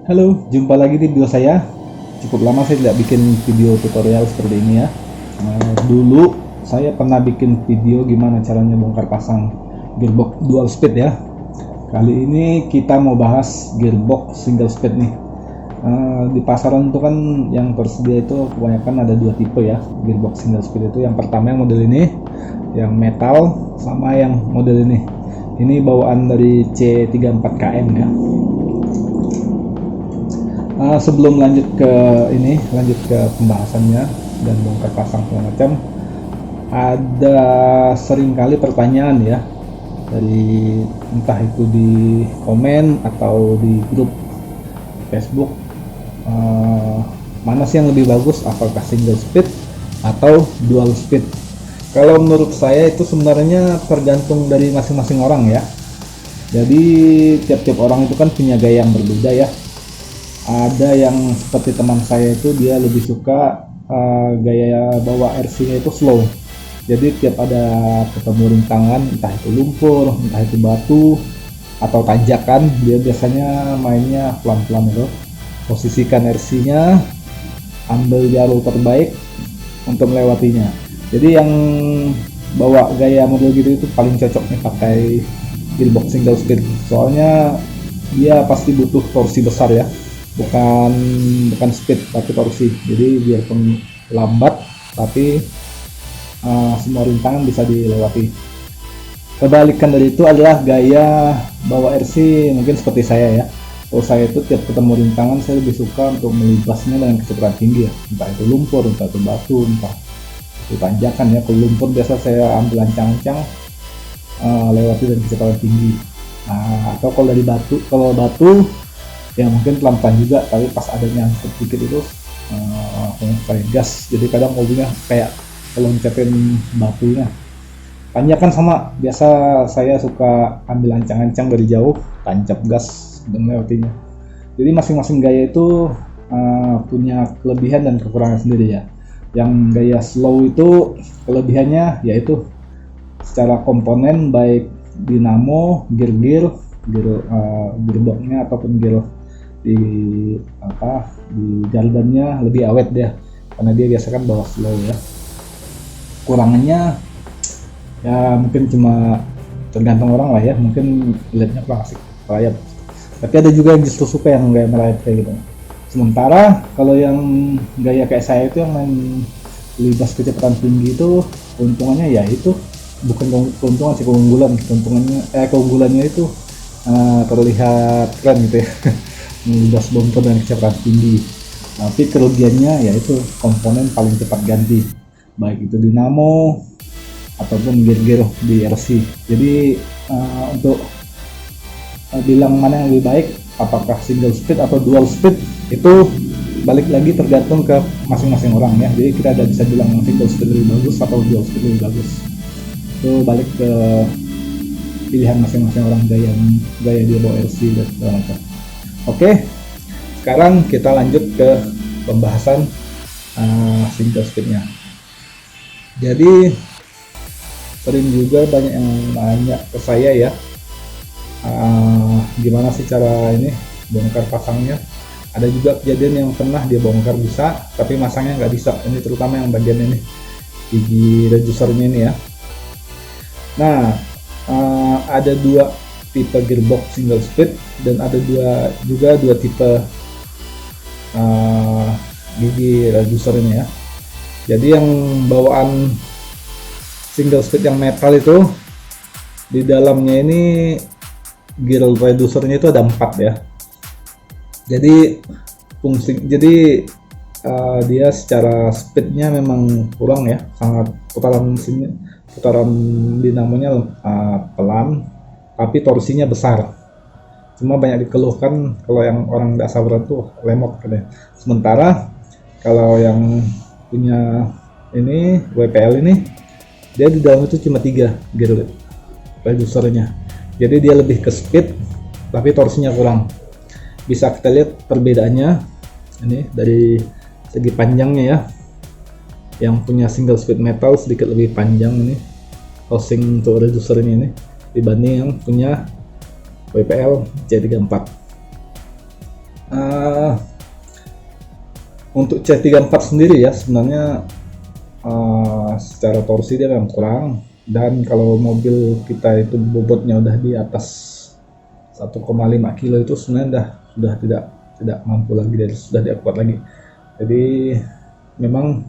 Halo, jumpa lagi di video saya. Cukup lama saya tidak bikin video tutorial seperti ini ya. Dulu saya pernah bikin video gimana caranya bongkar pasang gearbox dual speed ya. Kali ini kita mau bahas gearbox single speed nih. Di pasaran itu kan yang tersedia itu kebanyakan ada dua tipe ya gearbox single speed itu. Yang pertama yang model ini, yang metal, sama yang model ini. Ini bawaan dari C34KM ya. Sebelum lanjut ke pembahasannya dan bongkar pasang segala macam, ada seringkali pertanyaan ya dari entah itu di komen atau di grup Facebook, mana sih yang lebih bagus, apakah single speed atau dual speed? Kalau menurut saya itu sebenarnya tergantung dari masing-masing orang ya. Jadi tiap-tiap orang itu kan punya gaya yang berbeda ya. Ada yang seperti teman saya itu dia lebih suka gaya bawa RC-nya itu slow. Jadi tiap ada ketemu rintangan, entah itu lumpur, entah itu batu atau tanjakan, dia biasanya mainnya pelan-pelan itu. Posisikan RC-nya, ambil jalur terbaik untuk melewatinya. Jadi yang bawa gaya model gitu itu paling cocok nih pakai gearbox single speed. Soalnya dia pasti butuh torsi besar ya. Bukan speed tapi torsi, jadi biarpun lambat tapi semua rintangan bisa dilewati. Kebalikan dari itu adalah gaya bawa RC mungkin seperti saya ya. Kalau saya itu tiap ketemu rintangan saya lebih suka untuk melibasnya dengan kecepatan tinggi ya, entah itu lumpur, entah itu batu, entah itu tanjakan ya. Kalau lumpur biasa saya ambil ancang-ancang, lewati dengan kecepatan tinggi. Atau kalau dari batu ya mungkin pelan-pelan juga, tapi pas ada nyangkut dikit itu pakai gas. Jadi kadang mobilnya kayak keloncetin batunya. Tanjakan sama, biasa saya suka ambil ancang-ancang dari jauh, tancap gas dan melewatinya. Jadi masing-masing gaya itu punya kelebihan dan kekurangan sendiri ya. Yang gaya slow itu kelebihannya yaitu secara komponen, baik dinamo, gearboxnya ataupun gear di gardannya lebih awet dia, karena dia biasa kan bawa slow ya. Kurangannya ya mungkin cuma tergantung orang lah ya, mungkin lihatnya kurang asik merayap, tapi ada juga yang justru suka yang gaya merayap kayak gitu. Sementara kalau yang gaya kayak saya itu yang main libas kecepatan tinggi itu, keuntungannya ya itu bukan keuntungan sih, keunggulannya itu terlihat keren gitu ya. Libas bumper dan kecepatan tinggi. Tapi kerugiannya yaitu komponen paling cepat ganti, baik itu dinamo ataupun gear di RC. Jadi untuk bilang mana yang lebih baik, apakah single speed atau dual speed, itu balik lagi tergantung ke masing-masing orang ya. Jadi kita tidak bisa bilang single speed lebih bagus atau dual speed lebih bagus. Itu balik ke pilihan masing-masing orang, gaya dia bawa RC dan segala macam. Oke, sekarang kita lanjut ke pembahasan single speednya. Jadi sering juga banyak yang nanya ke saya ya, gimana sih cara ini bongkar pasangnya. Ada juga kejadian yang pernah dia bongkar bisa tapi masangnya nggak bisa. Ini terutama yang bagian ini, gigi reducernya ini ya. Nah, ada dua tipe gearbox single speed dan ada dua tipe gigi reducer ini ya. Jadi yang bawaan single speed yang metal itu, di dalamnya ini gear reducernya itu ada 4 ya. Jadi dia secara speednya memang kurang ya, sangat putaran dinamonya pelan tapi torsinya besar. Cuma banyak dikeluhkan kalau yang orang tidak sabaran tuh lemot katanya. Sementara kalau yang punya ini WPL ini, dia di dalam itu cuma 3 gear reducernya. Jadi dia lebih ke speed tapi torsinya kurang. Bisa kita lihat perbedaannya ini dari segi panjangnya ya. Yang punya single speed metal sedikit lebih panjang ini housing untuk reducernya ini dibanding yang punya WPL C34. Eh, untuk C34 sendiri ya sebenarnya secara torsi dia memang kurang, dan kalau mobil kita itu bobotnya udah di atas 1,5 kilo itu sebenarnya sudah tidak mampu lagi, dan sudah tidak kuat lagi. Jadi memang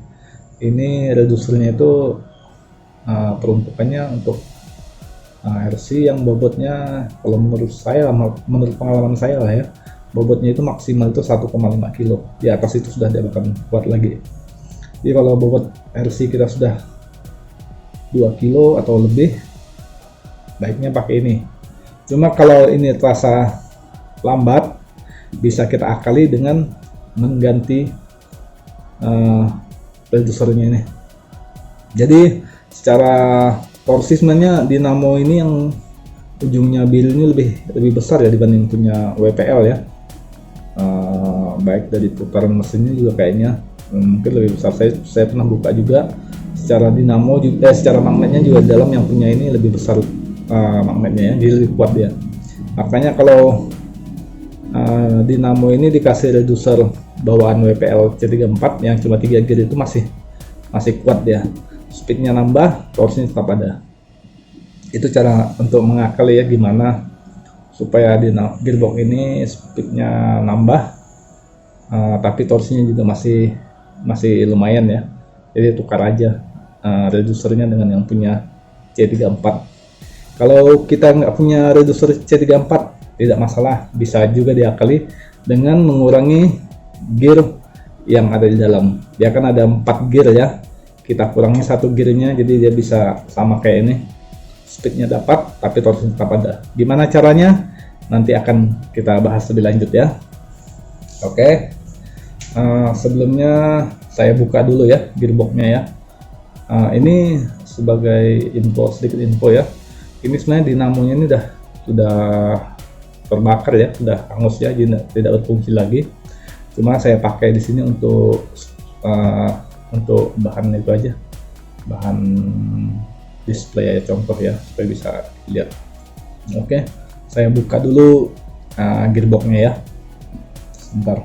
ini redusernya itu peruntukannya untuk RC yang bobotnya, kalau menurut saya, menurut pengalaman saya lah ya, bobotnya itu maksimal itu 1,5 kilo. Di atas itu sudah tidak akan kuat lagi. Jadi kalau bobot RC kita sudah 2 kilo atau lebih, baiknya pakai ini. Cuma kalau ini terasa lambat, bisa kita akali dengan mengganti redusernya ini. Jadi secara torsi sebenarnya dinamo ini yang ujungnya biru ini lebih besar ya dibanding punya WPL ya. Baik dari putaran mesinnya juga kayaknya mungkin lebih besar. Saya pernah buka juga secara dinamo juga, secara magnetnya juga dalam yang punya ini lebih besar magnetnya ya, jadi lebih kuat dia. Makanya kalau dinamo ini dikasih reducer bawaan WPL C34 yang cuma 3 gear itu masih kuat dia. Speednya nambah, torsinya tetap ada. Itu cara untuk mengakali ya gimana supaya di gearbox ini speednya nambah, tapi torsinya juga masih lumayan ya. Jadi tukar aja reducernya dengan yang punya C34. Kalau kita nggak punya reducer C34 tidak masalah, bisa juga diakali dengan mengurangi gear yang ada di dalam. Dia kan ada 4 gear ya, kita kurangi 1 gearnya, jadi dia bisa sama kayak ini, speednya dapat tapi torsinya tetap ada. Gimana caranya nanti akan kita bahas lebih lanjut ya. Oke, sebelumnya saya buka dulu ya gearboxnya ya. Ini sebagai sedikit info ya, ini sebenarnya dinamonya ini sudah terbakar ya, sudah hangus ya, jadi tidak berfungsi lagi. Cuma saya pakai di sini untuk bahan itu aja, bahan display ya, contoh ya, supaya bisa lihat. Oke, saya buka dulu gearboxnya ya, sebentar.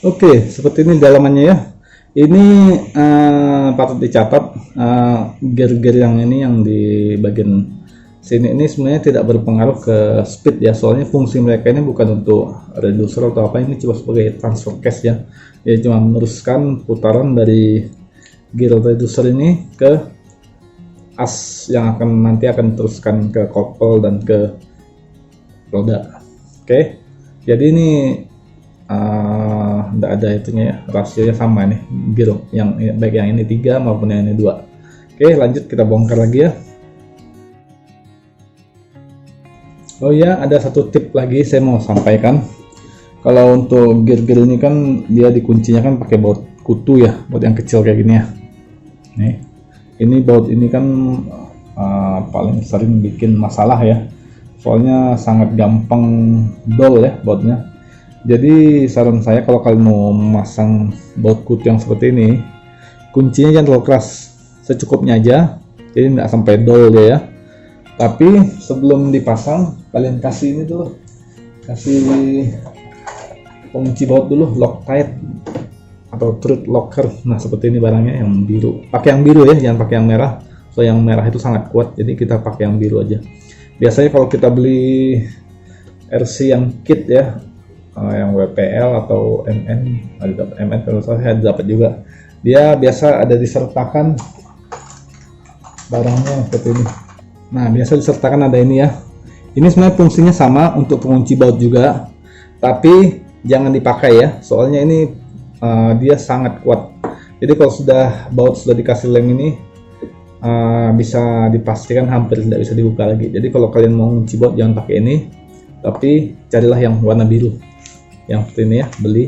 Oke, seperti ini dalamannya ya. Ini patut dicatat, gear-gear yang ini yang di bagian sini ini sebenarnya tidak berpengaruh ke speed ya, soalnya fungsi mereka ini bukan untuk reducer atau apa, ini cuma sebagai transfer case ya. Dia cuma meneruskan putaran dari gear reducer ini ke as yang nanti akan teruskan ke kopel dan ke roda. Oke, jadi ini tidak ada itunya ya, rasionya sama nih gear yang baik yang ini 3 maupun yang ini 2. Oke, lanjut kita bongkar lagi ya. Oh ya, ada satu tip lagi saya mau sampaikan. Kalau untuk gear-gear ini kan dia dikuncinya kan pakai baut kutu ya, baut yang kecil kayak gini ya. Nih, ini baut ini kan paling sering bikin masalah ya, soalnya sangat gampang dol ya bautnya. Jadi saran saya kalau kalian mau memasang baut kutu yang seperti ini, kuncinya jangan terlalu keras, secukupnya aja, jadi nggak sampai dol ya. Tapi sebelum dipasang, kalian kasih ini dulu, kasih pengunci baut dulu, Loctite atau Truth Locker. Nah seperti ini barangnya yang biru, pakai yang biru ya, jangan pakai yang merah, soalnya yang merah itu sangat kuat, jadi kita pakai yang biru aja. Biasanya kalau kita beli RC yang kit ya, yang WPL atau MN, ada MN kalau saya dapat juga, dia biasa ada disertakan barangnya seperti ini. Nah biasa disertakan ada ini ya, ini sebenarnya fungsinya sama untuk pengunci baut juga, tapi jangan dipakai ya, soalnya ini dia sangat kuat. Jadi kalau baut sudah dikasih lem ini, bisa dipastikan hampir tidak bisa dibuka lagi. Jadi kalau kalian mau mengunci baut jangan pakai ini, tapi carilah yang warna biru yang seperti ini ya, beli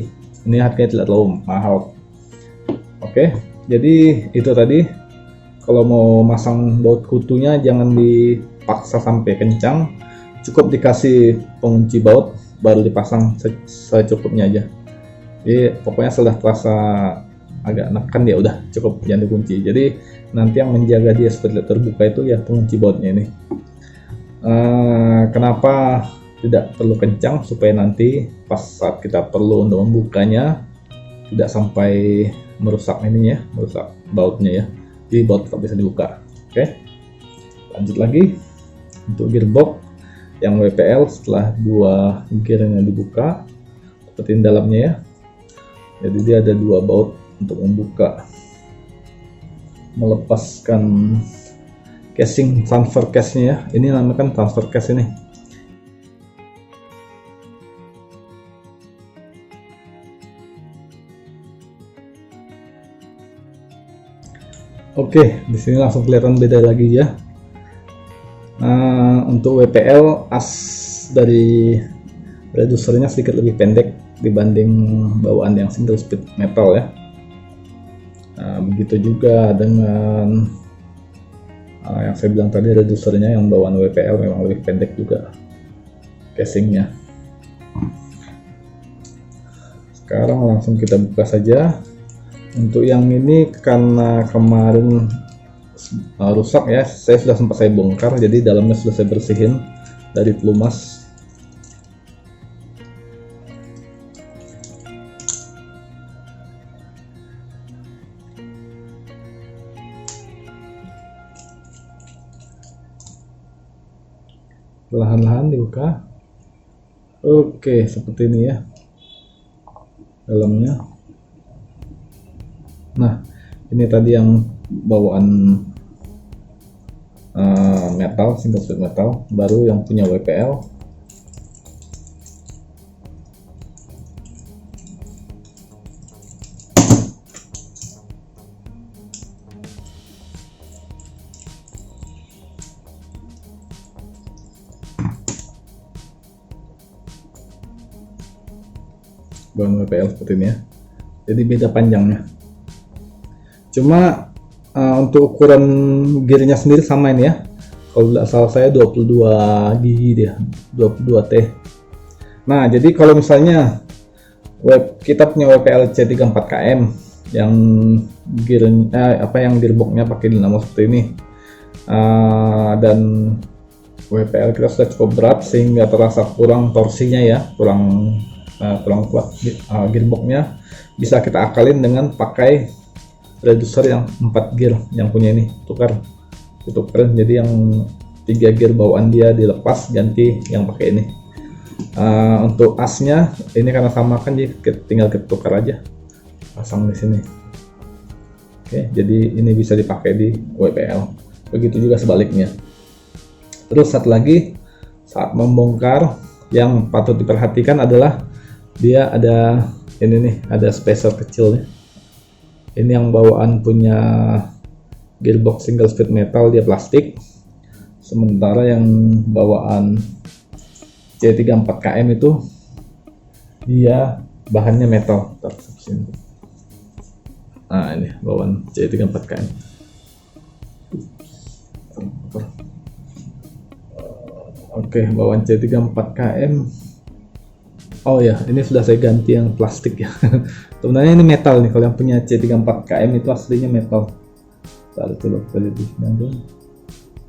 ini, harganya tidak terlalu mahal. Oke, jadi itu tadi, kalau mau masang baut kutunya jangan dipaksa sampai kencang, cukup dikasih pengunci baut baru dipasang secukupnya aja. Jadi pokoknya setelah terasa agak nekan ya udah cukup, jangan dikunci. Jadi nanti yang menjaga dia supaya terbuka itu ya pengunci bautnya ini. Kenapa tidak terlalu kencang, supaya nanti pas saat kita perlu untuk membukanya tidak sampai merusak ininya, merusak bautnya ya. Jadi baut tetap bisa dibuka. Oke, lanjut lagi untuk gearbox yang WPL. Setelah dua gearnya dibuka, seperti dalamnya ya, jadi dia ada dua baut untuk membuka, melepaskan casing transfer case-nya ya. Ini namanya kan transfer case ini. Oke, di sini langsung kelihatan beda lagi ya. Untuk WPL as dari reducernya sedikit lebih pendek dibanding bawaan yang single speed metal ya. Begitu juga dengan yang saya bilang tadi, reducernya yang bawaan WPL memang lebih pendek juga casingnya. Sekarang langsung kita buka saja. Untuk yang ini karena kemarin rusak ya, sudah sempat saya bongkar, jadi dalamnya sudah saya bersihin dari pelumas. Perlahan-lahan dibuka. Oke, seperti ini ya dalamnya. Nah, ini tadi yang bawaan metal, single speed metal, baru yang punya WPL. Bawaan WPL seperti ini ya. Jadi beda panjangnya. Cuma untuk ukuran gearnya sendiri sama ini ya. Kalau tidak salah saya 22 gigi dia, 22T. Nah, jadi kalau misalnya kita punya WPL C34KM yang gearboxnya pakai dinamo seperti ini, dan WPL kita sudah cukup berat sehingga terasa kurang torsinya ya, kurang kuat gearboxnya, bisa kita akalin dengan pakai reducer yang 4 gear yang punya ini, tukar jadi yang 3 gear bawaan dia dilepas, ganti yang pakai ini. Untuk asnya ini karena sama kan, jadi tinggal kita tukar aja, pasang di sini. Oke, jadi ini bisa dipakai di WPL, begitu juga sebaliknya. Terus satu lagi, saat membongkar yang patut diperhatikan adalah dia ada ini nih, ada spacer kecilnya. Ini yang bawaan punya gearbox single speed metal dia plastik, sementara yang bawaan C34KM itu dia bahannya metal. Nah, ini bawaan C34KM. Oke, bawaan C34KM. Oh ya, ini sudah saya ganti yang plastik ya. Sebenarnya ini metal nih, kalau yang punya C34KM itu aslinya metal.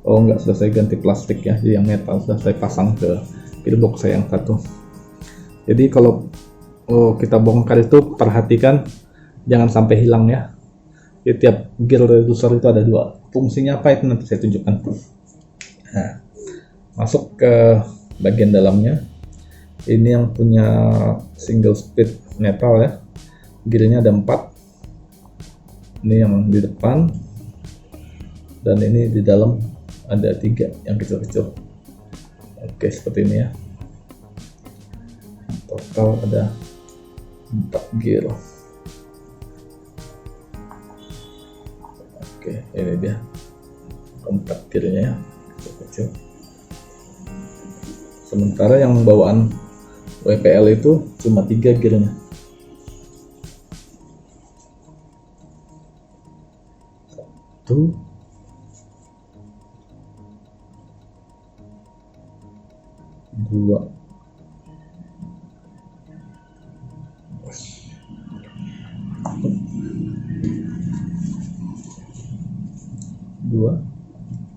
Oh enggak, sudah saya ganti plastik ya, jadi yang metal sudah saya pasang ke gearbox saya yang satu. Jadi kalau kita bongkar itu perhatikan jangan sampai hilang ya. Jadi tiap gear reducer itu ada dua. Fungsinya apa itu nanti saya tunjukkan. Nah, masuk ke bagian dalamnya. Ini yang punya single speed metal ya, gearnya ada 4. Ini yang di depan, dan ini di dalam ada 3 yang kecil-kecil. Oke, seperti ini ya. Total ada 4 gear. Oke, ini dia 4 gearnya ya, kecil-kecil. Sementara yang bawaan WPL itu cuma 3 gearnya. 2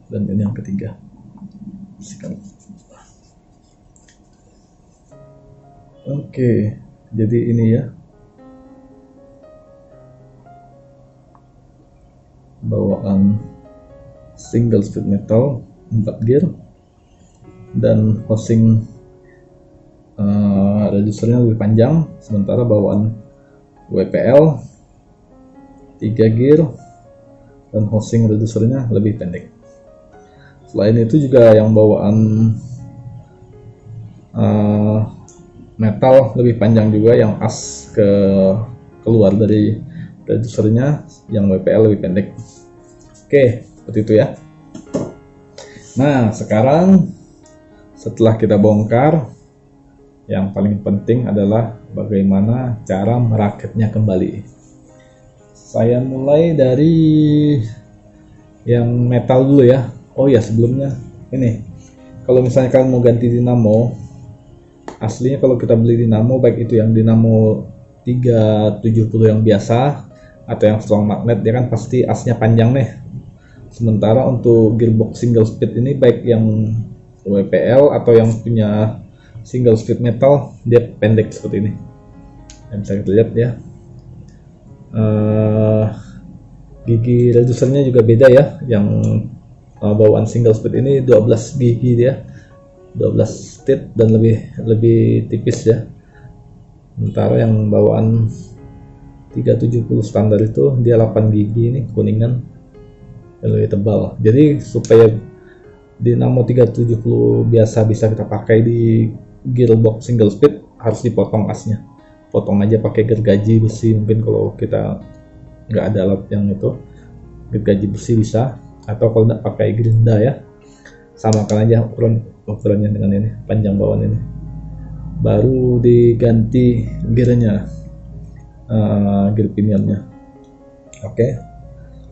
dan ini yang ketiga. Oke, jadi ini ya bawaan single speed metal 4 gear, dan housing reducernya lebih panjang, sementara bawaan WPL 3 gear dan housing reducernya lebih pendek. Selain itu juga yang bawaan metal lebih panjang juga, yang as keluar dari reducernya, yang WPL lebih pendek. Oke, seperti itu ya. Nah, sekarang setelah kita bongkar, yang paling penting adalah bagaimana cara merakitnya kembali. Saya mulai dari yang metal dulu ya. Oh ya, sebelumnya ini, kalau misalnya kalian mau ganti dinamo, aslinya kalau kita beli dinamo, baik itu yang dinamo 370 yang biasa atau yang strong magnet, dia kan pasti asnya panjang nih. Sementara untuk gearbox single speed ini, baik yang WPL atau yang punya single speed metal, dia pendek seperti ini. Yang bisa kita lihat ya. Gigi reducernya juga beda ya. Yang bawaan single speed ini 12 gigi dia, 12 teeth dan lebih tipis ya. Sementara yang bawaan 370 standar itu dia 8 gigi ini, kuningan, dan lebih tebal. Jadi supaya dinamo 370 biasa bisa kita pakai di gearbox single speed, harus dipotong asnya. Potong aja pakai gergaji besi, mungkin kalau kita nggak ada alat yang itu, gergaji besi bisa, atau kalau nggak pakai gerinda ya, samakan aja ukurannya dengan ini, panjang bawaan ini, baru diganti gearnya, gear pinionnya. Oke,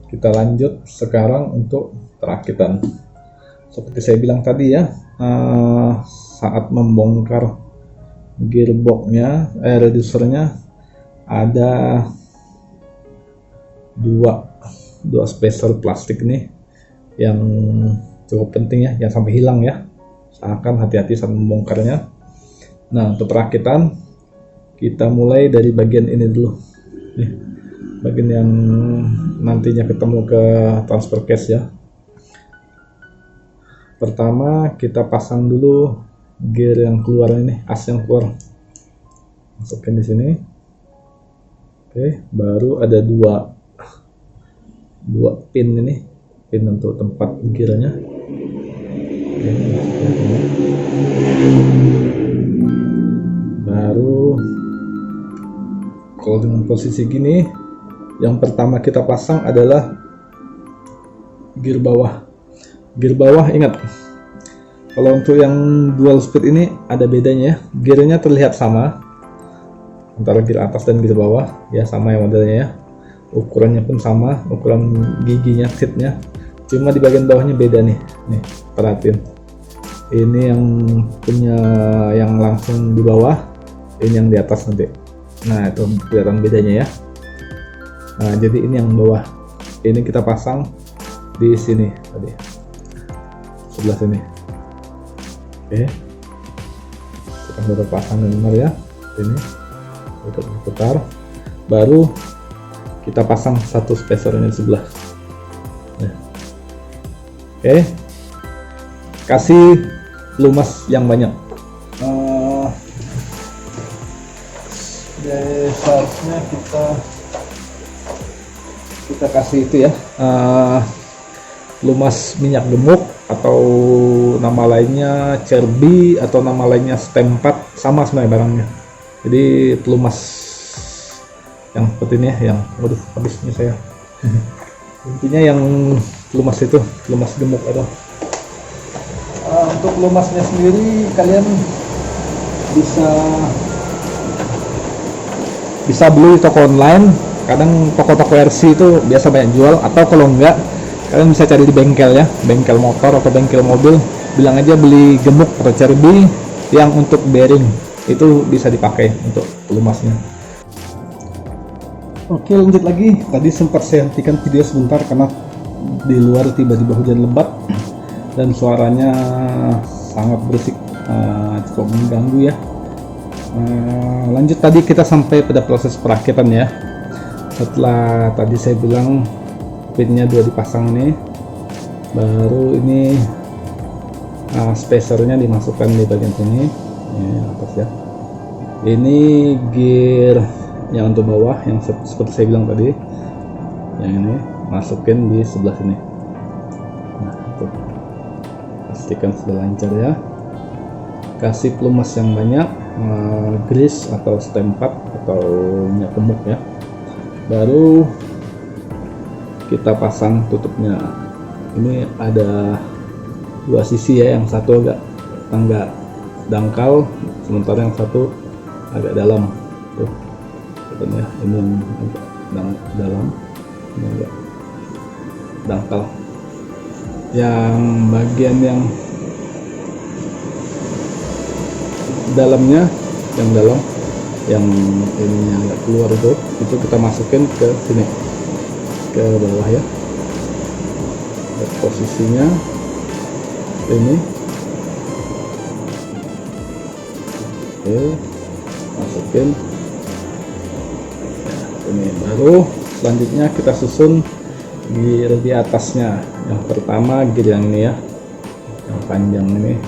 kita lanjut sekarang untuk perakitan. Seperti saya bilang tadi ya, saat membongkar gearboxnya, reducernya, ada dua spacer plastik nih yang cukup penting ya, yang sampai hilang ya. Usahakan hati-hati saat membongkarnya. Nah, untuk perakitan kita mulai dari bagian ini dulu nih, bagian yang nantinya ketemu ke transfer case ya. Pertama kita pasang dulu gear yang keluar ini, as yang keluar, masukin di sini. Oke, baru ada dua pin ini, pin untuk tempat gearnya. Oke, baru kalau dengan posisi gini, yang pertama kita pasang adalah gear bawah. Gear bawah, ingat, kalau untuk yang dual speed ini ada bedanya ya, gearnya terlihat sama antara gear atas dan gear bawah ya, sama ya modelnya ya, ukurannya pun sama, ukuran giginya, seatnya, cuma di bagian bawahnya beda nih. Nih, perhatiin, ini yang punya yang langsung di bawah, ini yang di atas nanti. Nah, itu kelihatan bedanya ya. Nah, jadi ini yang bawah, ini kita pasang di sini tadi, sebelah sini. Oke, kita baru pasang benar ya, ini kita putar, baru kita pasang satu spacer ini di sebelah. Nah. Oke, kasih lumas yang banyak. Seharusnya kita kasih itu ya, lumas minyak gemuk, atau nama lainnya cerbi, atau nama lainnya stempat, sama sebenarnya barangnya. Jadi pelumas yang seperti ini ya, yang waduh habisnya saya. Intinya yang pelumas itu, pelumas gemuk ada. Untuk pelumasnya sendiri kalian bisa beli di toko online. Kadang toko-toko RC itu biasa banyak jual, atau kalau enggak kalian bisa cari di bengkel ya, bengkel motor atau bengkel mobil, bilang aja beli gemuk atau cerbi, Yang untuk bearing itu bisa dipakai untuk pelumasnya. Oke, lanjut lagi. Tadi sempat saya hentikan video sebentar karena di luar tiba-tiba hujan lebat dan suaranya sangat berisik, cukup mengganggu ya. Lanjut, tadi kita sampai pada proses perakitan ya. Setelah tadi saya bilang pinnya 2 dipasang nih, baru ini spacernya dimasukkan di bagian sini, ini atas ya. Ini gear yang untuk bawah yang seperti saya bilang tadi, yang ini masukin di sebelah sini. Nah, itu pastikan sudah lancar ya. Kasih pelumas yang banyak, grease atau stempat atau minyak gemuk ya. Baru kita pasang tutupnya. Ini ada 2 sisi ya, yang satu agak dangkal, sementara yang satu agak dalam. Tuh, ya, ini yang agak dalam, ini agak dangkal. Yang bagian yang dalamnya, yang dalam, yang ininya agak keluar itu kita masukin ke sini, ke bawah ya. Dan posisinya ini, oke, masukin ini. Baru selanjutnya kita susun gear di atasnya. Yang pertama gear yang ini ya, yang panjang ini.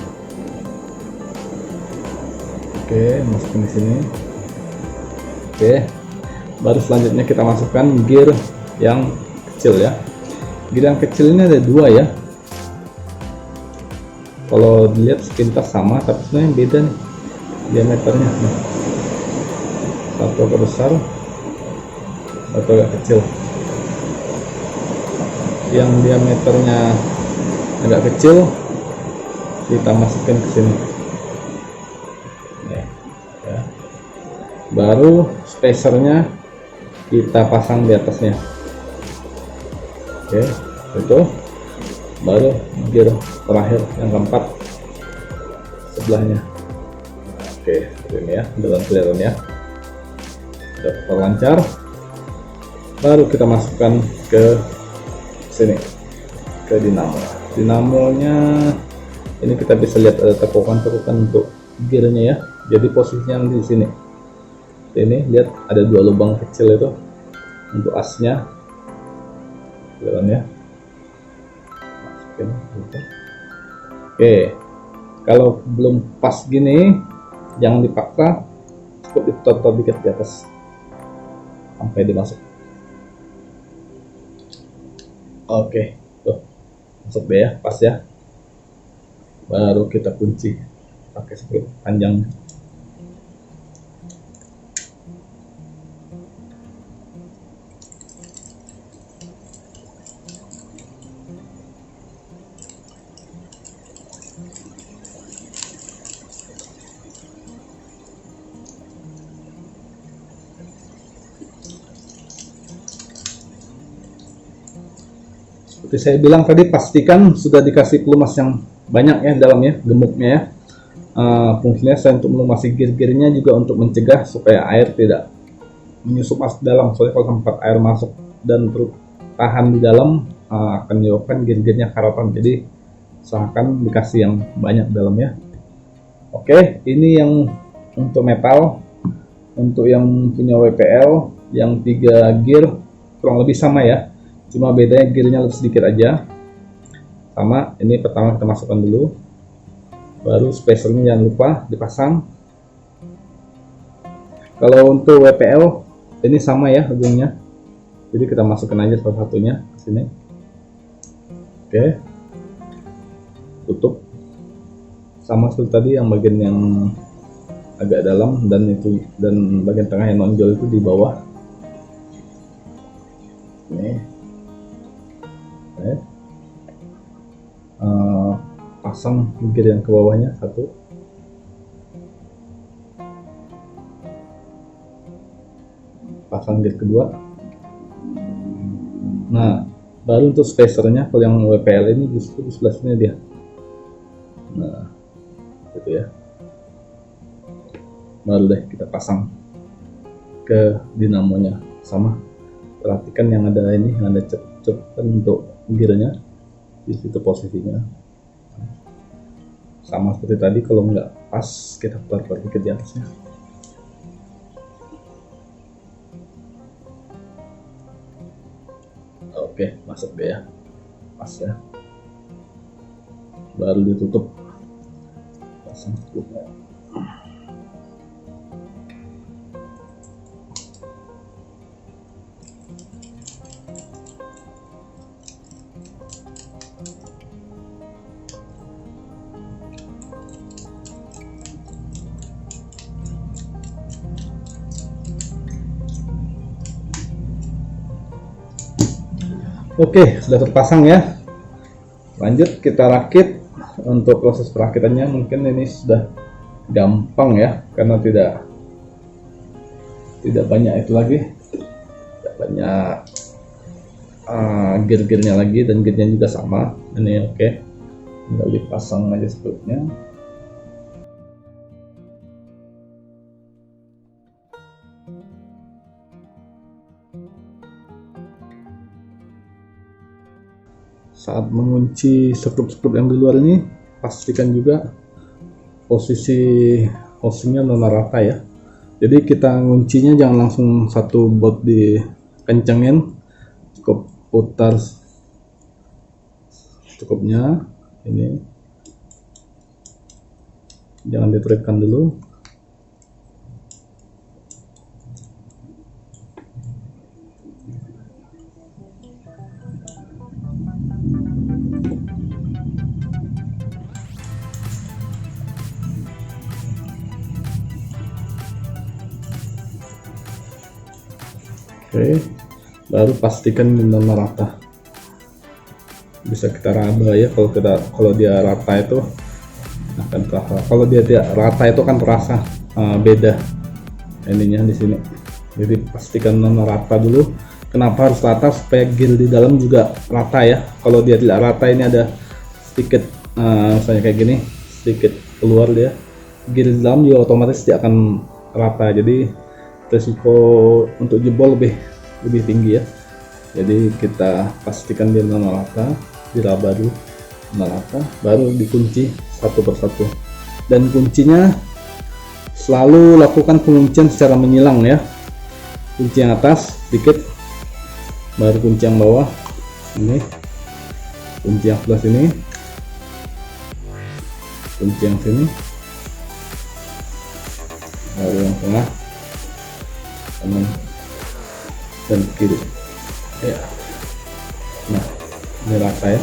Oke, masukin di sini. Oke, baru selanjutnya kita masukkan gear yang kecil ya. Gear yang kecil ini ada 2 ya. Kalau dilihat sepintas sama, tapi sebenarnya beda nih diameternya. Satu agak besar, satu agak kecil. Yang diameternya agak kecil kita masukin ke sini. Ya. Baru spacernya kita pasang di atasnya. Oke, itu baru gear terakhir yang keempat sebelahnya. Oke, ini ya, dalam kelihatan ya, sudah terlancar. Baru kita masukkan ke sini, ke dinamonya. Ini kita bisa lihat ada tekukan-tekukan untuk gearnya ya. Jadi posisinya di sini. Ini lihat ada 2 lubang kecil itu untuk asnya, kelihatan ya. Oke, kalau belum pas gini jangan dipaksa, cukup diputar dikit di atas sampai dimasuk. Oke, tuh masuk deh ya, pas ya. Baru kita kunci pakai split panjang. Seperti saya bilang tadi, pastikan sudah dikasih pelumas yang banyak ya dalamnya, gemuknya ya. Fungsinya selain untuk melumasi gear-gearnya juga untuk mencegah supaya air tidak menyusup masuk dalam. Soalnya kalau tempat air masuk dan tahan di dalam, akan menyebabkan gear-gearnya karatan. Jadi usahakan dikasih yang banyak dalamnya. Oke, ini yang untuk metal. Untuk yang punya WPL yang 3 gear kurang lebih sama ya, cuma bedanya gearnya lebih sedikit aja. Sama, ini pertama kita masukkan dulu, baru spacernya jangan lupa dipasang. Kalau untuk WPL ini sama ya ujungnya, jadi kita masukkan aja salah satunya ke sini. Oke, tutup sama seperti tadi, yang bagian yang agak dalam dan bagian tengah yang nonjol itu di bawah. Ini pasang gear yang ke bawahnya satu, pasang gear kedua. Nah, baru untuk spacernya, kalau yang WPL ini justru di sebelah sini dia. Nah, gitu ya. baru deh kita pasang ke dinamonya. Sama, perhatikan yang ada ini, yang ada cep-cep kan untuk gearnya, di situ posisinya. Sama seperti tadi, kalau nggak pas kita putar dikit di atasnya. Oke, masuk deh ya, pas ya. Baru ditutup, pasang tutupnya. Oke, sudah terpasang ya. Lanjut kita rakit. Untuk proses perakitannya mungkin ini sudah gampang ya, karena tidak banyak itu lagi, tidak banyak gear-gearnya lagi, dan gearnya juga sama. Ini oke, tinggal dipasang aja sepertinya. Saat mengunci skrup-skrup yang di luar ini, pastikan juga posisi housingnya benar rata ya. Jadi kita nguncinya jangan langsung satu baut dikencengin, cukup putar cukupnya ini, jangan diterapkan dulu. Oke, baru pastikan benar rata. Bisa kita raba ya, kalau dia rata itu akan terasa. Kalau dia tidak rata itu kan terasa beda ininya di sini. Jadi pastikan benar rata dulu. Kenapa harus rata? Supaya gear di dalam juga rata ya. Kalau dia tidak rata, ini ada sedikit misalnya kayak gini, sedikit keluar dia, gear di dalam juga otomatis dia akan rata. Jadi risiko untuk jebol lebih tinggi ya. Jadi kita pastikan dia benar rata, diraba dulu benar rata, baru dikunci satu persatu. Dan kuncinya selalu lakukan penguncian secara menyilang ya. Kunci yang atas dikit, baru kunci yang bawah ini, kunci yang sebelah sini, kunci yang sini, baru yang tengah, kanan dan kiri ya. Nah, ini rata ya,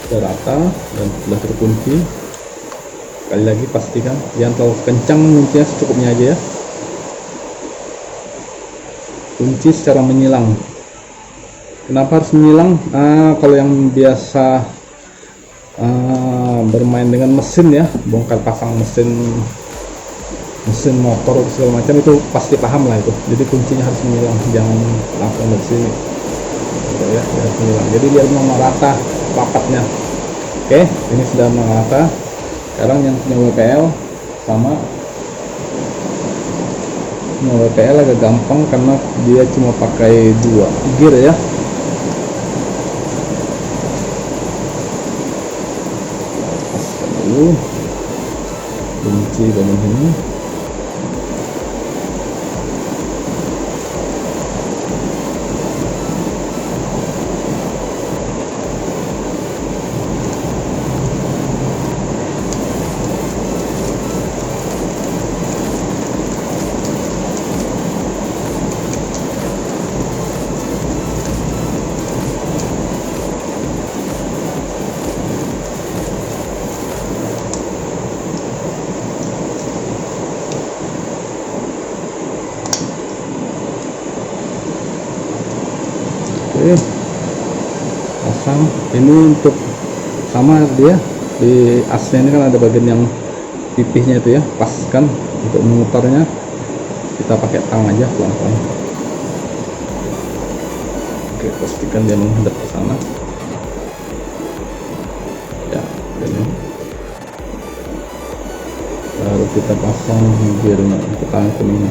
sudah rata dan sudah terkunci. Sekali lagi pastikan jangan terlalu kencang, kuncinya secukupnya aja ya. Kunci secara menyilang. Kenapa harus menyilang? Kalau yang biasa bermain dengan mesin ya, bongkar pasang mesin motor segala macam, itu pasti paham lah itu. Jadi kuncinya harus menyilang, jangan langsung dari sini ya, harus menyilang. Jadi biar merata rapatnya. Oke, ini sudah merata. Sekarang yang punya WPL sama, punya WPL agak gampang karena dia cuma pakai 2 gear ya. Paskan dulu kunci bagian ini. Oke, pasang. Ini untuk sama dia di asnya ini kan ada bagian yang pipihnya itu ya, paskan. Untuk memutarnya kita pakai tang aja pelan-pelan. Oke, pastikan dia menghadap ke sana ya, ini baru kita pasang gearnya untuk tangkung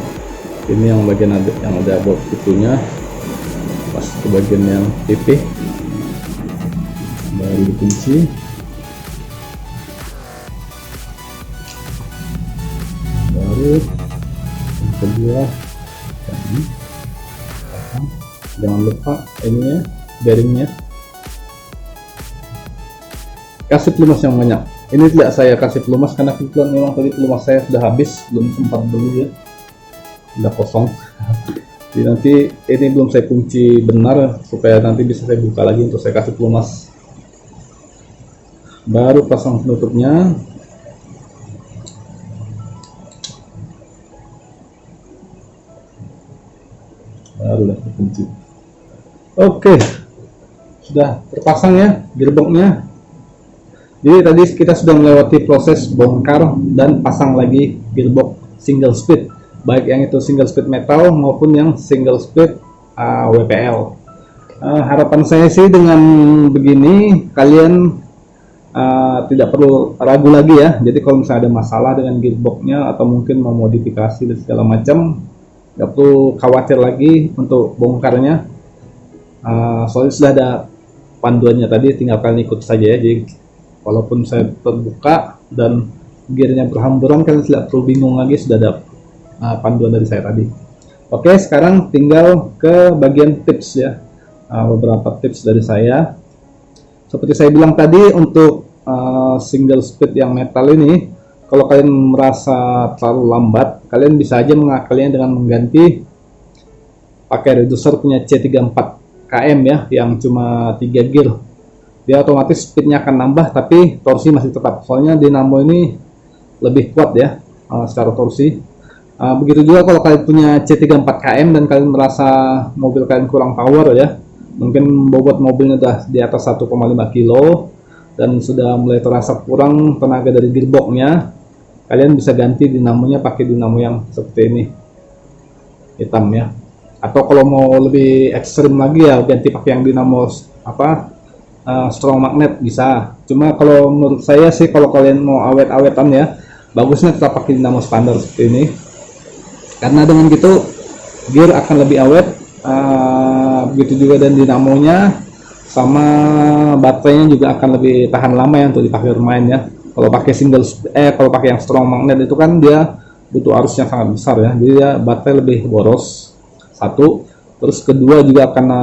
ini yang bagian yang ada bolt itunya, pas ke bagian yang pipih baru dikunci. Baru yang kedua tadi pasang. Jangan lupa ininya, bearingnya kasih pelumas yang banyak. Ini tidak saya kasih pelumas karena kebetulan memang tadi pelumas saya sudah habis, belum sempat beli ya, udah kosong. Jadi nanti ini belum saya kunci benar supaya nanti bisa saya buka lagi untuk saya kasih pelumas. Baru pasang penutupnya. Baru lah kunci. Oke, sudah terpasang ya gearboxnya. Jadi tadi kita sudah melewati proses bongkar dan pasang lagi gearbox single speed, baik yang itu single speed metal maupun yang single speed WPL. Harapan saya sih dengan begini kalian tidak perlu ragu lagi ya. Jadi kalau misalnya ada masalah dengan gearboxnya atau mungkin mau modifikasi dan segala macam, nggak perlu khawatir lagi untuk bongkarnya. Soalnya sudah ada panduannya tadi, tinggal kalian ikut saja ya. Jadi walaupun saya terbuka dan gearnya berhamburan, kalian tidak perlu bingung lagi, sudah ada panduan dari saya tadi. Oke, sekarang tinggal ke bagian tips ya. Beberapa tips dari saya. Seperti saya bilang tadi, untuk single speed yang metal ini, kalau kalian merasa terlalu lambat, kalian bisa aja mengakalinya dengan mengganti pakai reducer punya C34KM ya, yang cuma 3 gear. Dia otomatis speednya akan nambah tapi torsi masih tetap, soalnya dinamo ini lebih kuat ya secara torsi. Begitu juga kalau kalian punya C34KM dan kalian merasa mobil kalian kurang power ya, mungkin bobot mobilnya udah di atas 1,5 kilo dan sudah mulai terasa kurang tenaga dari gearboxnya, kalian bisa ganti dinamonya pakai dinamo yang seperti ini, hitam ya. Atau kalau mau lebih ekstrim lagi ya, ganti pakai yang dinamo strong magnet bisa. Cuma kalau menurut saya sih, kalau kalian mau awet-awetan ya, bagusnya tetap pakai dinamo standar seperti ini, karena dengan gitu gear akan lebih awet. Begitu juga dan dinamonya sama baterainya juga akan lebih tahan lama ya untuk dipakai bermain ya. Kalau pakai kalau pakai yang strong magnet itu kan dia butuh arus yang sangat besar ya, jadi dia baterai lebih boros. Satu, terus kedua juga karena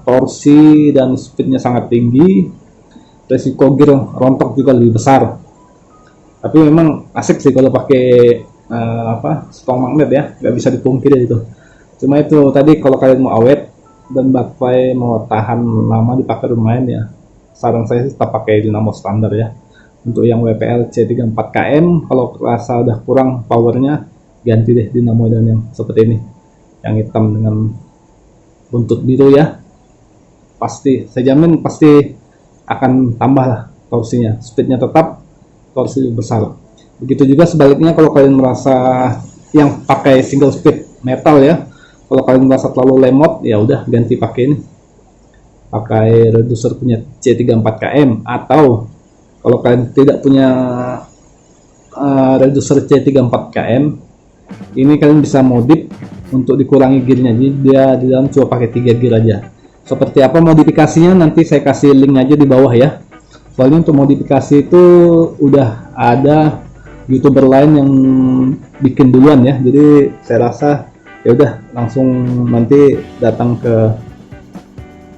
torsi dan speednya sangat tinggi, resiko gear rontok juga lebih besar. Tapi memang asik sih kalau pakai strong magnet ya, nggak bisa dipungkiri itu. Cuma itu tadi, kalau kalian mau awet dan baterai mau tahan lama dipakai bermain ya, saran saya sih tetap pakai dinamo standar ya. Untuk yang WPL C34KM, kalau rasa udah kurang powernya, ganti deh dinamo dan yang seperti ini, yang hitam dengan buntut biru ya. Pasti, saya jamin pasti akan tambah lah torsinya, speednya tetap, torsi lebih besar. Begitu juga sebaliknya kalau kalian merasa yang pakai single speed metal ya, kalau kalian merasa terlalu lemot, ya udah ganti pakai ini, pakai reducer punya C34KM. Atau kalau kalian tidak punya reducer C34KM, ini kalian bisa modif untuk dikurangi gearnya. Jadi dia di dalam cuma pakai 3 gear aja. Seperti apa modifikasinya nanti saya kasih link aja di bawah ya. Soalnya untuk modifikasi itu udah ada YouTuber lain yang bikin duluan ya. Jadi saya rasa ya udah langsung nanti datang ke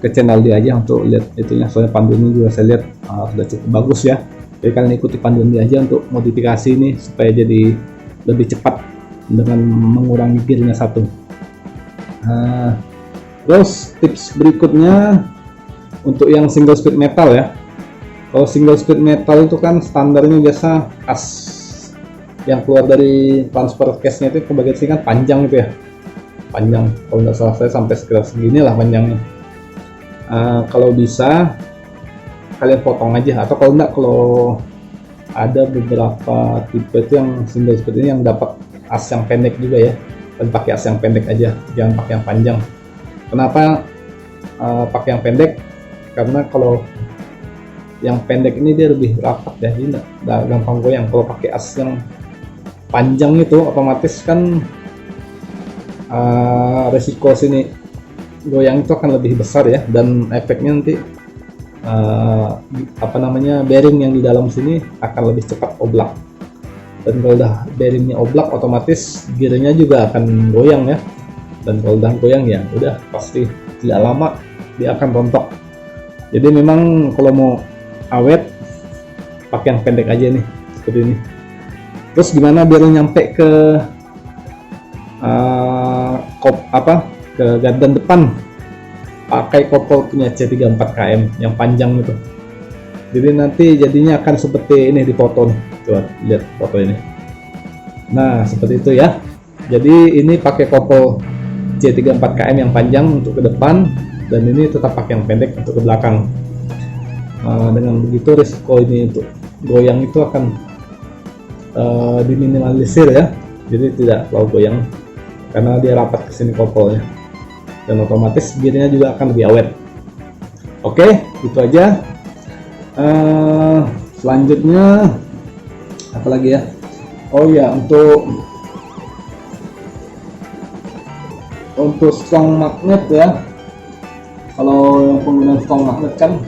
channel dia aja untuk lihat itunya. Soalnya panduannya juga saya lihat sudah cukup bagus ya. Jadi kalian ikuti panduan dia aja untuk modifikasi ini supaya jadi lebih cepat dengan mengurangi gearnya satu. Terus tips berikutnya untuk yang single speed metal ya. Kalau single speed metal itu kan standarnya biasa as yang keluar dari transfer case-nya itu ke bagian sini kan panjang itu ya, panjang. Kalau nggak salah saya sampai sekitar segini lah panjangnya. Kalau bisa kalian potong aja, atau kalau enggak, kalau ada beberapa tipe itu yang single speed ini yang dapat as yang pendek juga ya, dan pakai as yang pendek aja, jangan pakai yang panjang. Kenapa pakai yang pendek? Karena kalau yang pendek ini dia lebih rapat ya, jadi nggak gampang goyang. Kalau pakai as yang panjang itu otomatis kan resiko sini goyang itu akan lebih besar ya, dan efeknya nanti bearing yang di dalam sini akan lebih cepat oblak. Dan kalau udah bearingnya oblak, otomatis gearnya juga akan goyang ya. Dan kalau udah goyang ya udah pasti tidak lama dia akan rontok. Jadi memang kalau mau awet pakai yang pendek aja nih, seperti ini. Terus gimana biar nyampe ke ke gardan depan? Pakai kopel punya C34KM yang panjang itu. Jadi nanti jadinya akan seperti ini di foto nih. Coba lihat foto ini. Nah, seperti itu ya. Jadi ini pakai kopel C34KM yang panjang untuk ke depan, dan ini tetap pakai yang pendek untuk ke belakang. Dengan begitu risiko ini untuk goyang itu akan diminimalisir ya. Jadi tidak terlalu goyang karena dia rapat ke sini kopelnya. Dan otomatis gearnya juga akan lebih awet. Oke, itu aja. Selanjutnya apa lagi ya? Oh ya, untuk strong magnet ya. Kalau yang penggunaan strong magnet kan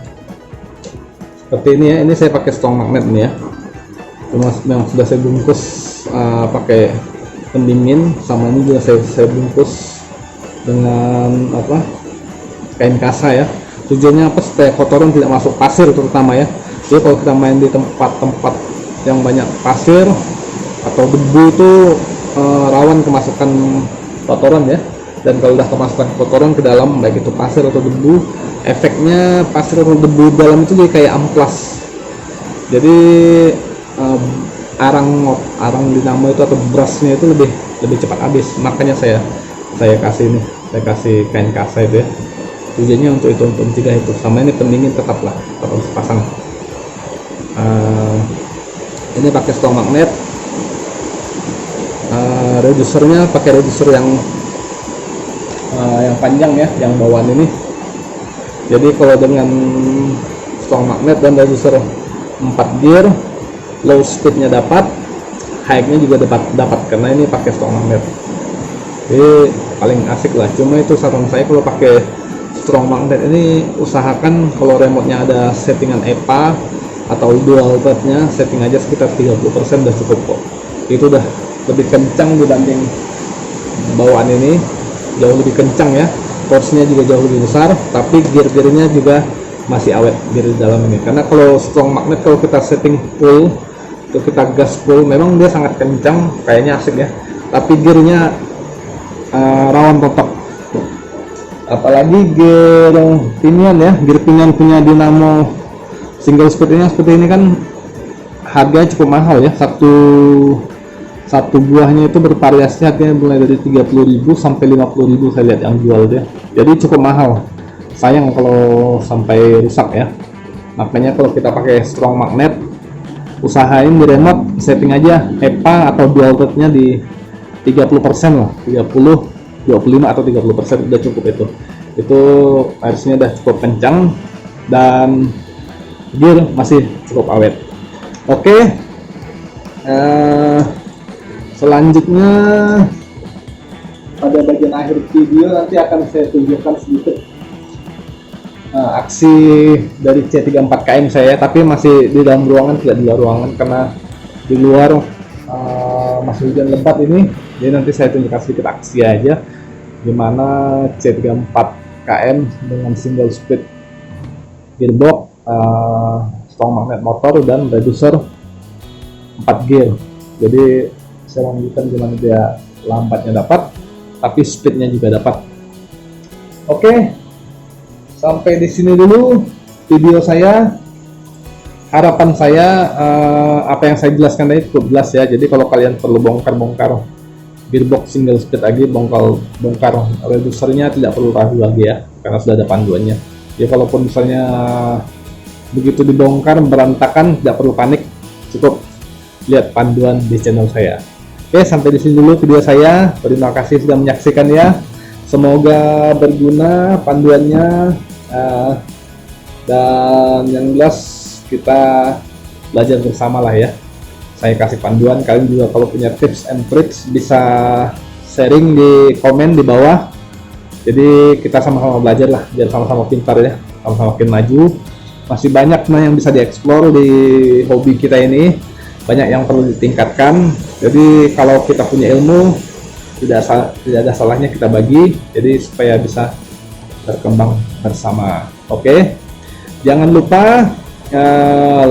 seperti ini ya. Ini saya pakai strong magnet nih ya. Memang sudah saya bungkus pakai pendingin, sama ini juga saya bungkus dengan kain kasa ya. Tujuannya apa? Supaya kotoran tidak masuk pasir terutama ya. Jadi kalau kita main di tempat-tempat yang banyak pasir atau debu itu rawan kemasukan kotoran ya. Dan kalau udah kemasukan kotoran ke dalam, baik itu pasir atau debu, efeknya pasir atau debu dalam itu jadi kayak amplas. Jadi arang dinamo itu atau brusnya itu lebih cepat habis. Makanya saya kasih kain kasa itu ya. Tujuannya untuk mencegah itu. Sama ini pendingin tetap harus pasang. Ini pakai strong magnet. Reducernya pakai reducer yang panjang ya, yang bawaan ini. Jadi kalau dengan strong magnet dan reducer 4 gear, low speednya dapat, high-nya juga dapat karena ini pakai strong magnet. Jadi paling asik lah. Cuma itu saran saya, kalau pakai strong magnet ini usahakan kalau remote-nya ada settingan EPA atau dual thread-nya, setting aja sekitar 30% udah cukup kok. Itu udah lebih kencang dibanding bawaan ini, jauh lebih kencang ya. Torsinya juga jauh lebih besar, tapi gear-gearnya juga masih awet gear di dalam ini. Karena kalau strong magnet, kalau kita setting full, itu kita gas full, memang dia sangat kencang, kayaknya asik ya, tapi gearnya rawan rontok. Apalagi gear pinion ya, gear pinion punya dinamo single speed ini seperti ini kan harganya cukup mahal ya. Satu buahnya itu bervariasi, harganya mulai dari 30.000 sampai 50.000 saya lihat yang jual dia. Jadi cukup mahal. Sayang kalau sampai rusak ya. Makanya kalau kita pakai strong magnet, usahain di remote setting aja EPA atau dual thread-nya di 30% lah, 30, 25 atau 30% udah cukup itu. Itu harusnya udah cukup kencang dan gear masih cukup awet. Oke. Selanjutnya pada bagian akhir video nanti akan saya tunjukkan sedikit aksi dari C34KM saya, tapi masih di dalam ruangan, tidak di luar ruangan karena di luar masih hujan lebat ini. Jadi nanti saya tunjukkan sedikit aksi aja gimana C34KM dengan single speed gearbox, strong magnet motor dan reducer 4 gear. Jadi saya lanjutkan gimana dia lambatnya dapat, tapi speednya juga dapat. Oke, sampai di sini dulu video saya. Harapan saya apa yang saya jelaskan tadi cukup jelas ya. Jadi kalau kalian perlu bongkar gearbox single speed lagi, bongkar reducernya, tidak perlu ragu lagi ya, karena sudah ada panduannya. Ya kalaupun misalnya begitu dibongkar berantakan, tidak perlu panik, cukup lihat panduan di channel saya. Oke, sampai di sini dulu video saya. Terima kasih sudah menyaksikan ya. Semoga berguna panduannya, dan yang jelas kita belajar bersama lah ya. saya kasih panduan. Kalian juga kalau punya tips and tricks bisa sharing di komen di bawah. Jadi kita sama-sama belajar lah, biar sama-sama pintar ya, sama-sama makin maju. Masih banyak yang bisa dieksplor di hobi kita ini, banyak yang perlu ditingkatkan. Jadi kalau kita punya ilmu, tidak ada salahnya kita bagi, jadi supaya bisa berkembang bersama. Oke, jangan lupa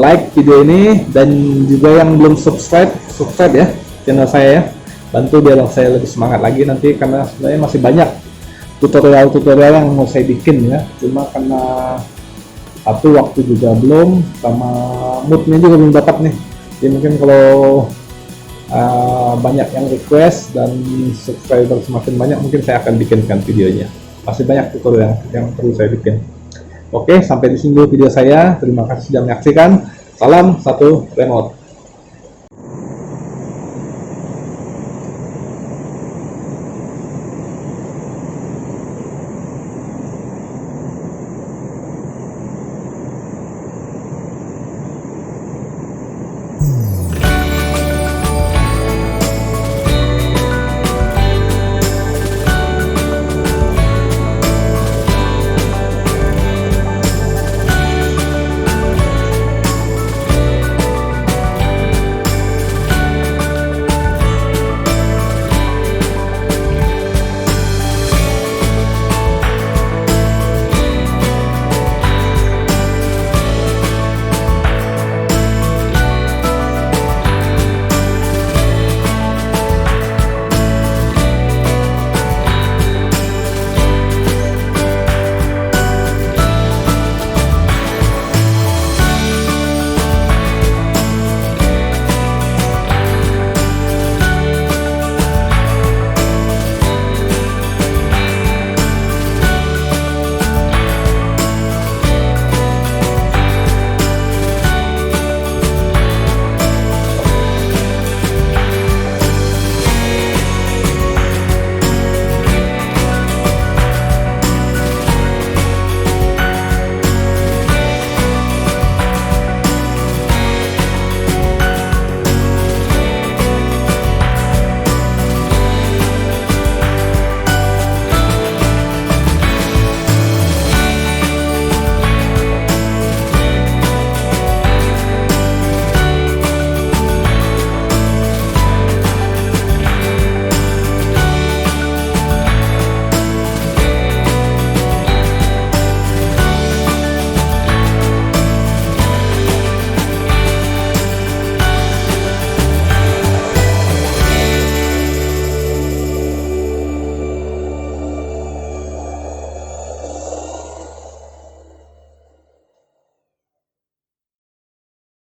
like video ini, dan juga yang belum subscribe ya channel saya ya, bantu biar saya lebih semangat lagi nanti, karena sebenarnya masih banyak tutorial yang mau saya bikin ya, cuma karena satu waktu juga belum, sama moodnya juga belum dapat nih. Jadi mungkin kalau banyak yang request dan subscriber semakin banyak, mungkin saya akan bikinkan videonya. Masih banyak tutorial yang perlu saya bikin. Oke, sampai di sini dulu video saya. Terima kasih sudah menyaksikan. Salam satu remote.